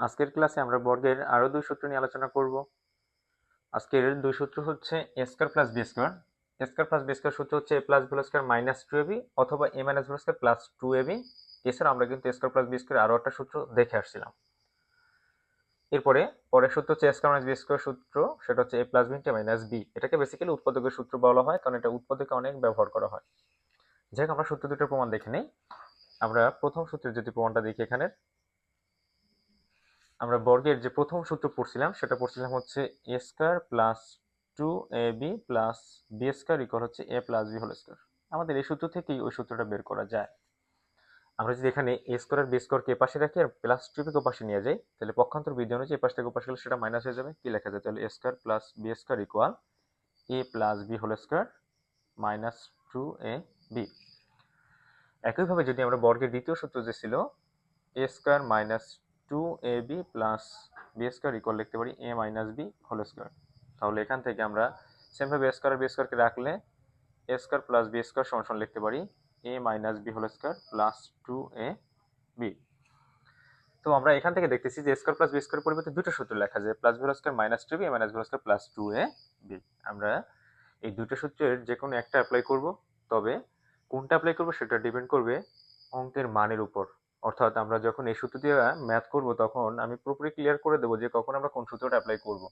আজকের ক্লাসে আমরা বর্গের আরো দুই সূত্র নিয়ে আলোচনা করব। আজকের দুই সূত্র হচ্ছে a square plus b square. a square plus b square সূত্র হচ্ছে a plus b whole square minus 2ab অথবা a minus b whole square plus 2ab। এছাড়া আমরা কিন্তু a square plus b square আরো একটা সূত্র দেখে আসছিলাম। এরপরে পরের সূত্র হচ্ছে a square minus b square সূত্র, সেটা হচ্ছে a plus b into minus b। এটাকে বেসিক্যালি উৎপাদকের সূত্র বলা হয়, কারণ এটা উৎপাদকে অনেক ব্যবহার করা হয়। যাই হোক, আমরা সূত্র দুটোর প্রমাণ দেখে নেই। আমরা প্রথম সূত্রের যদি প্রমাণটা দেখি, এখানে আমরা বর্গের যে প্রথম সূত্র পড়ছিলাম সেটা পড়ছিলাম হচ্ছে a square plus 2ab plus b square equal হচ্ছে a plus b whole square. আমাদের এই সূত্র থেকেই ওই সূত্রটা বের করা যায়। আমরা যদি এখানে a স্কয়ার আর b স্কয়ারকে এপাশে রাখি আর প্লাস 2b কে ওপাশে নিয়ে যাই, তাহলে পক্ষান্তর বিধি অনুযায়ী এপাশ থেকে ওপাশে গেলে সেটা মাইনাস হয়ে যাবে। কি লেখা যায় তাহলে? a square plus b square equal a plus b whole square minus 2ab। একইভাবে যদি আমরা বর্গের দ্বিতীয় সূত্র যে ছিল a square minus 2ab plus b square equal লিখতে পারি a minus b whole square. তাহলে এখান থেকে আমরা সেমভাবে a স্কয়ার আর b স্কয়ারকে রাখলে a square plus b square সমান সমান লিখতে পারি a minus b whole square plus 2ab। তো আমরা এখান থেকে দেখতেছি যে a square plus b square পরিবর্তে দুটো সূত্র লেখা যায়, plus b whole square minus 2b, a minus b whole square plus 2ab। আমরা এই দুটো সূত্রের যে কোনো একটা অ্যাপ্লাই করব, তবে কোনটা অ্যাপ্লাই করব সেটা ডিপেন্ড করবে অঙ্কের মানের উপর। অর্থাৎ আমরা যখন এই সূত্র দিয়ে ম্যাথ করব তখন আমি পুরোপুরি ক্লিয়ার করে দেবো যে কখন আমরা কোন সূত্রটা অ্যাপ্লাই করব।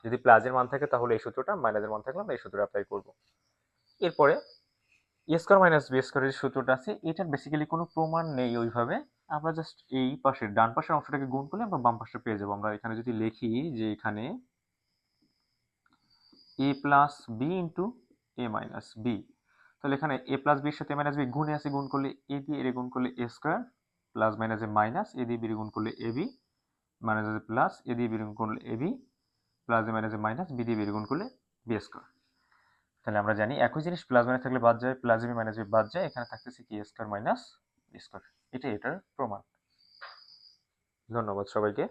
যদি প্লাসের মান থাকে তাহলে এই সূত্রটা, মাইনাসের মান থাকলে আমরা এই সূত্রটা অ্যাপ্লাই করব। এরপরে এ স্কয়ার মাইনাস বি স্কয়ারের যে সূত্রটা আছে, এটার বেসিক্যালি কোনো প্রমাণ নেই ওইভাবে। আমরা জাস্ট এই পাশের ডান পাশের অংশটাকে গুণ করলে আমরা বাম পাশে পেয়ে যাবো। আমরা এখানে যদি লিখি যে এখানে a plus B into A minus B, তাহলে এখানে a প্লাস বির সাথে মাইনাস বি গুণে আছে, গুণ করলে a দিয়ে এর গুণ করলে a স্কয়ার, প্লাস মাইনাসে মাইনাস, a দিয়ে বি গুণ করলে ab, মাইনাসে প্লাস, a দিয়ে বি গুণ করলে ab, প্লাস মাইনাসে মাইনাস, b দিয়ে বি গুণ করলে b স্কয়ার। তাহলে আমরা জানি একই জিনিস প্লাস মাইনাস থাকলে বাদ যায়, প্লাস বি মাইনাস বি বাদ যায়, এখানে থাকতেছে কি a square minus b square. এটাই এটার প্রমাণ। ধন্যবাদ সবাইকে।